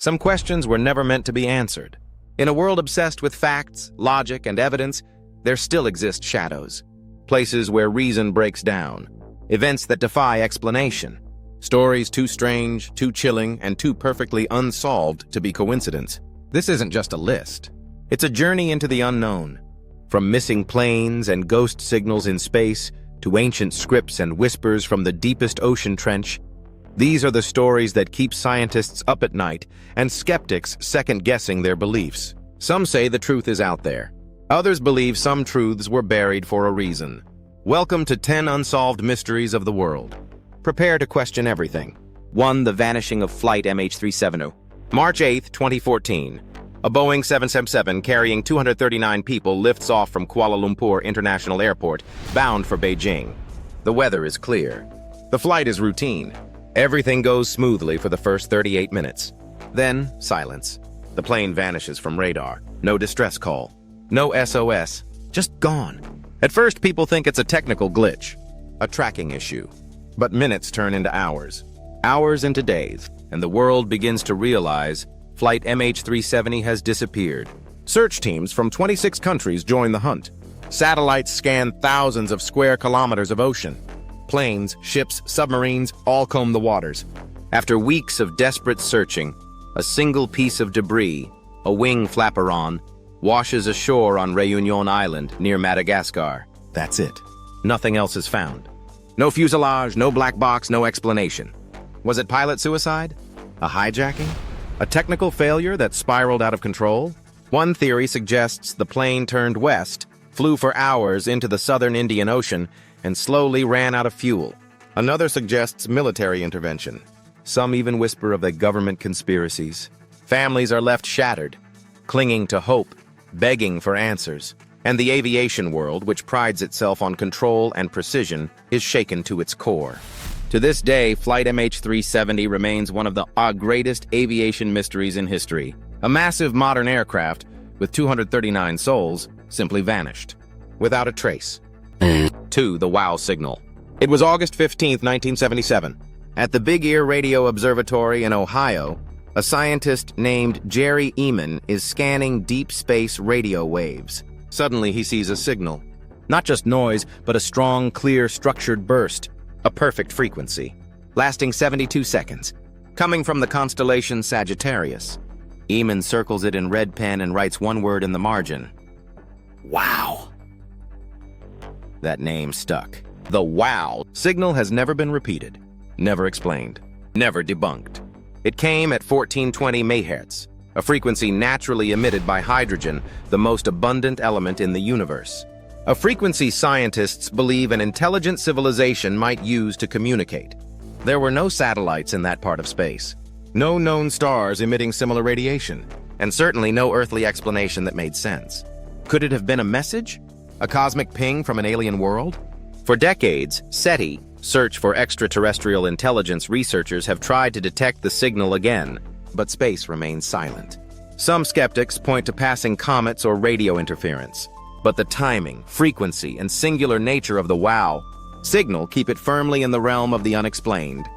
Some questions were never meant to be answered. In a world obsessed with facts, logic, and evidence, there still exist shadows. Places where reason breaks down. Events that defy explanation. Stories too strange, too chilling, and too perfectly unsolved to be coincidence. This isn't just a list. It's a journey into the unknown. From missing planes and ghost signals in space to ancient scripts and whispers from the deepest ocean trench, these are the stories that keep scientists up at night and skeptics second-guessing their beliefs. Some say the truth is out there. Others believe some truths were buried for a reason. Welcome to 10 Unsolved Mysteries of the World. Prepare to question everything. 1. The vanishing of Flight MH370. March 8, 2014. A Boeing 777 carrying 239 people lifts off from Kuala Lumpur International Airport, bound for Beijing. The weather is clear. The flight is routine. Everything goes smoothly for the first 38 minutes. Then, silence. The plane vanishes from radar. No distress call. No SOS. Just gone. At first, people think it's a technical glitch, a tracking issue. But minutes turn into hours. Hours into days, and the world begins to realize Flight MH370 has disappeared. Search teams from 26 countries join the hunt. Satellites scan thousands of square kilometers of ocean. Planes, ships, submarines all comb the waters. After weeks of desperate searching, a single piece of debris, a wing flaperon, washes ashore on Réunion Island near Madagascar. That's it. Nothing else is found. No fuselage, no black box, no explanation. Was it pilot suicide? A hijacking? A technical failure that spiraled out of control? One theory suggests the plane turned west, flew for hours into the southern Indian Ocean, and slowly ran out of fuel. Another suggests military intervention. Some even whisper of the government conspiracies. Families are left shattered, clinging to hope, begging for answers. And the aviation world, which prides itself on control and precision, is shaken to its core. To this day, Flight MH370 remains one of the greatest aviation mysteries in history. A massive modern aircraft, with 239 souls, simply vanished, without a trace. 2. The WOW signal. It was August 15, 1977. At the Big Ear Radio Observatory in Ohio, a scientist named Jerry Eman is scanning deep space radio waves. Suddenly, he sees a signal. Not just noise, but a strong, clear, structured burst. A perfect frequency, lasting 72 seconds, coming from the constellation Sagittarius. Eman circles it in red pen and writes one word in the margin. Wow. That name stuck. The WOW signal has never been repeated, never explained, never debunked. It came at 1420 MHz, a frequency naturally emitted by hydrogen, the most abundant element in the universe. A frequency scientists believe an intelligent civilization might use to communicate. There were no satellites in that part of space, no known stars emitting similar radiation, and certainly no earthly explanation that made sense. Could it have been a message? A cosmic ping from an alien world? For decades, SETI, Search for Extraterrestrial Intelligence researchers have tried to detect the signal again, but space remains silent. Some skeptics point to passing comets or radio interference, but the timing, frequency, and singular nature of the WOW signal keep it firmly in the realm of the unexplained.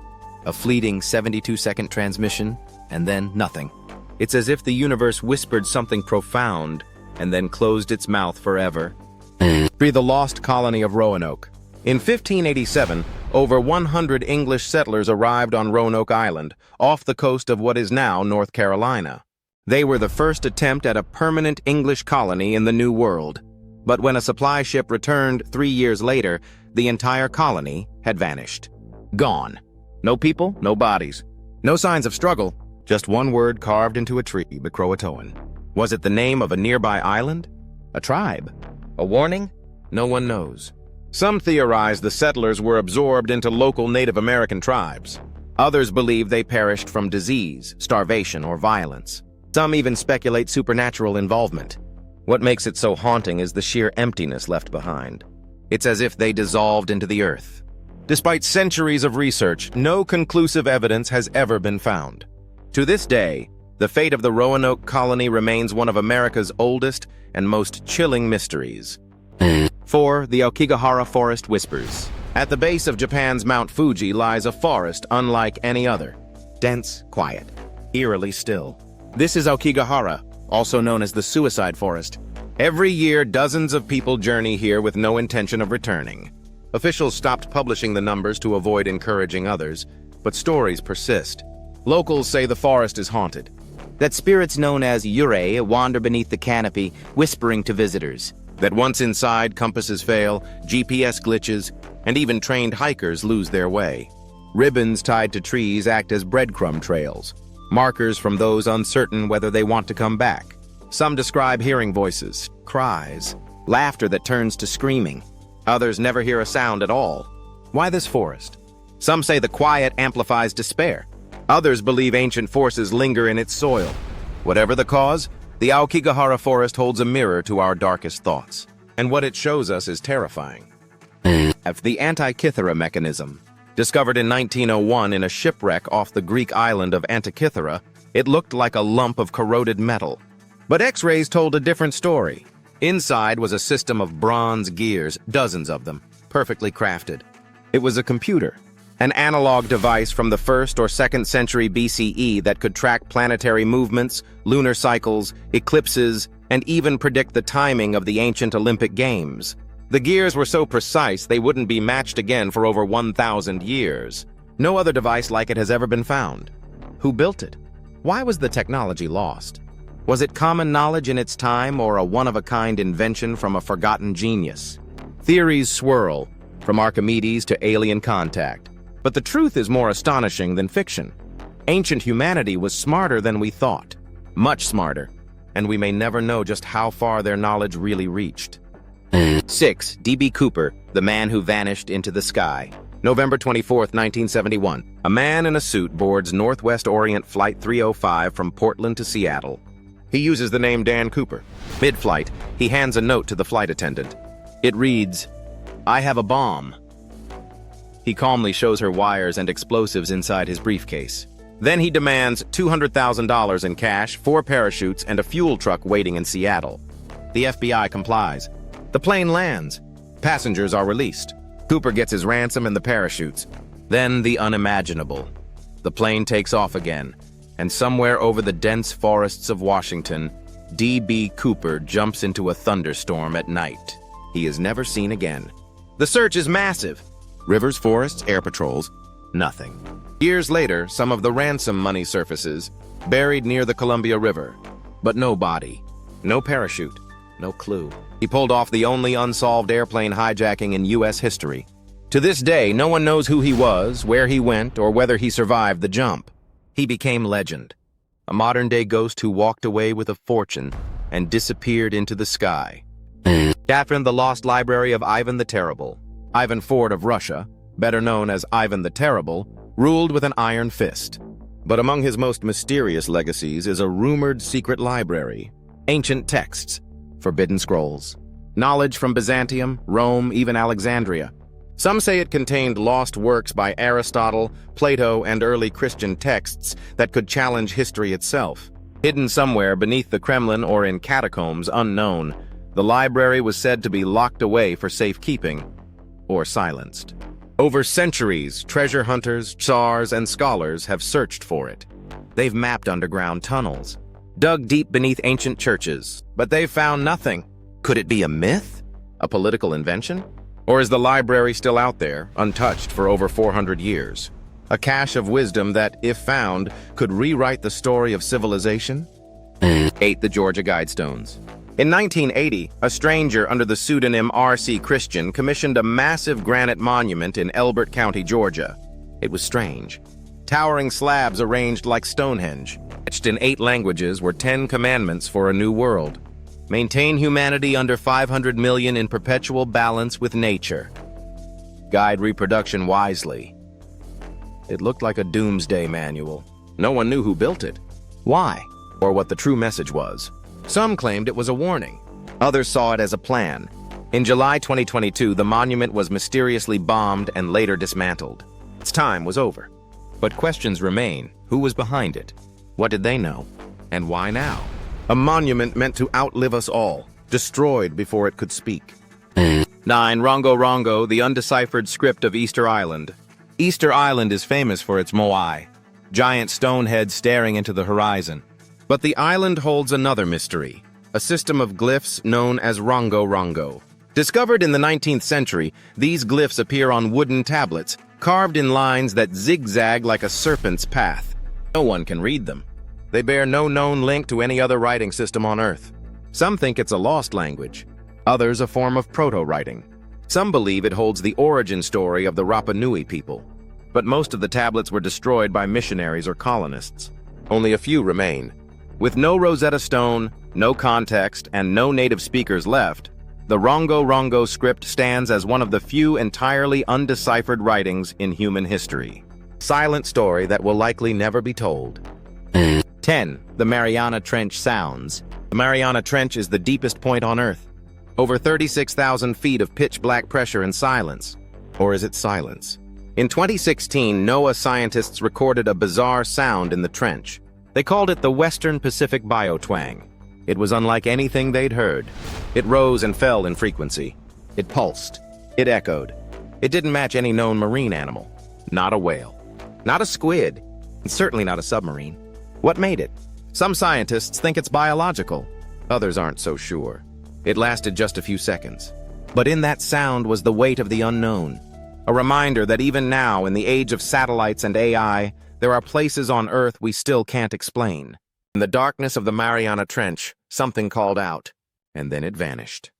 A fleeting 72-second transmission, and then nothing. It's as if the universe whispered something profound and then closed its mouth forever. 3. The lost colony of Roanoke. In 1587, over 100 English settlers arrived on Roanoke Island, off the coast of what is now North Carolina. They were the first attempt at a permanent English colony in the New World. But when a supply ship returned 3 years later, the entire colony had vanished. Gone. No people, no bodies. No signs of struggle, just one word carved into a tree, the Croatoan. Was it the name of a nearby island? A tribe? A warning? No one knows. Some theorize the settlers were absorbed into local Native American tribes. Others believe they perished from disease, starvation, or violence. Some even speculate supernatural involvement. What makes it so haunting is the sheer emptiness left behind. It's as if they dissolved into the earth. Despite centuries of research, no conclusive evidence has ever been found. To this day, the fate of the Roanoke colony remains one of America's oldest and most chilling mysteries. 4. The Aokigahara Forest Whispers. At the base of Japan's Mount Fuji lies a forest unlike any other. Dense, quiet. eerily still. This is Aokigahara, also known as the Suicide Forest. Every year, dozens of people journey here with no intention of returning. Officials stopped publishing the numbers to avoid encouraging others, but stories persist. Locals say the forest is haunted, that spirits known as yurei wander beneath the canopy, whispering to visitors. That once inside, compasses fail, GPS glitches, and even trained hikers lose their way. Ribbons tied to trees act as breadcrumb trails, markers from those uncertain whether they want to come back. Some describe hearing voices, cries, laughter that turns to screaming. Others never hear a sound at all. Why this forest? Some say the quiet amplifies despair. Others believe ancient forces linger in its soil. Whatever the cause, the Aokigahara forest holds a mirror to our darkest thoughts. And what it shows us is terrifying. The Antikythera mechanism. Discovered in 1901 in a shipwreck off the Greek island of Antikythera, it looked like a lump of corroded metal. But X-rays told a different story. Inside was a system of bronze gears, dozens of them, perfectly crafted. It was a computer, an analog device from the 1st or 2nd century BCE that could track planetary movements, lunar cycles, eclipses, and even predict the timing of the ancient Olympic Games. The gears were so precise they wouldn't be matched again for over 1,000 years. No other device like it has ever been found. Who built it? Why was the technology lost? Was it common knowledge in its time or a one-of-a-kind invention from a forgotten genius? Theories swirl, from Archimedes to alien contact. But the truth is more astonishing than fiction. Ancient humanity was smarter than we thought. Much smarter. And we may never know just how far their knowledge really reached. 6. D.B. Cooper, the man who vanished into the sky. November 24, 1971. A man in a suit boards Northwest Orient Flight 305 from Portland to Seattle. He uses the name Dan Cooper. Mid-flight, he hands a note to the flight attendant. It reads, "I have a bomb." He calmly shows her wires and explosives inside his briefcase. Then he demands $200,000 in cash, 4 parachutes, and a fuel truck waiting in Seattle. The FBI complies. The plane lands. Passengers are released. Cooper gets his ransom and the parachutes. Then the unimaginable. The plane takes off again, and somewhere over the dense forests of Washington, D.B. Cooper jumps into a thunderstorm at night. He is never seen again. The search is massive. Rivers, forests, air patrols, nothing. Years later, some of the ransom money surfaces, buried near the Columbia River. But no body, no parachute, no clue. He pulled off the only unsolved airplane hijacking in U.S. history. To this day, no one knows who he was, where he went, or whether he survived the jump. He became legend, a modern-day ghost who walked away with a fortune and disappeared into the sky. Catherine, the lost library of Ivan the Terrible. Ivan IV of Russia, better known as Ivan the Terrible, ruled with an iron fist. But among his most mysterious legacies is a rumored secret library, ancient texts, forbidden scrolls, knowledge from Byzantium, Rome, even Alexandria. Some say it contained lost works by Aristotle, Plato, and early Christian texts that could challenge history itself. Hidden somewhere beneath the Kremlin or in catacombs unknown, the library was said to be locked away for safekeeping, or silenced. Over centuries, treasure hunters, tsars, and scholars have searched for it. They've mapped underground tunnels, dug deep beneath ancient churches, but they've found nothing. Could it be a myth? A political invention? Or is the library still out there, untouched for over 400 years? A cache of wisdom that, if found, could rewrite the story of civilization? 8. The Georgia Guidestones. In 1980, a stranger under the pseudonym R.C. Christian commissioned a massive granite monument in Elbert County, Georgia. It was strange. Towering slabs arranged like Stonehenge. Etched in 8 languages were 10 commandments for a new world. Maintain humanity under 500 million in perpetual balance with nature. Guide reproduction wisely. It looked like a doomsday manual. No one knew who built it, why, or what the true message was. Some claimed it was a warning. Others saw it as a plan. In July 2022, the monument was mysteriously bombed and later dismantled. Its time was over. But questions remain. Who was behind it? What did they know? And why now? A monument meant to outlive us all, destroyed before it could speak. 9. Rongo Rongo, the undeciphered script of Easter Island. Easter Island is famous for its moai, giant stone heads staring into the horizon. But the island holds another mystery, a system of glyphs known as Rongo Rongo. Discovered in the 19th century, these glyphs appear on wooden tablets, carved in lines that zigzag like a serpent's path. No one can read them. They bear no known link to any other writing system on Earth. Some think it's a lost language, others a form of proto-writing. Some believe it holds the origin story of the Rapa Nui people. But most of the tablets were destroyed by missionaries or colonists. Only a few remain. With no Rosetta Stone, no context, and no native speakers left, the Rongo Rongo script stands as one of the few entirely undeciphered writings in human history. Silent story that will likely never be told. 10. The Mariana Trench sounds. The Mariana Trench is the deepest point on Earth. Over 36,000 feet of pitch-black pressure and silence. Or is it silence? In 2016, NOAA scientists recorded a bizarre sound in the trench. They called it the Western Pacific Biotwang. It was unlike anything they'd heard. It rose and fell in frequency. It pulsed. It echoed. It didn't match any known marine animal. Not a whale. Not a squid. And certainly not a submarine. What made it? Some scientists think it's biological. Others aren't so sure. It lasted just a few seconds. But in that sound was the weight of the unknown. A reminder that even now, in the age of satellites and AI, there are places on Earth we still can't explain. In the darkness of the Mariana Trench, something called out, and then it vanished.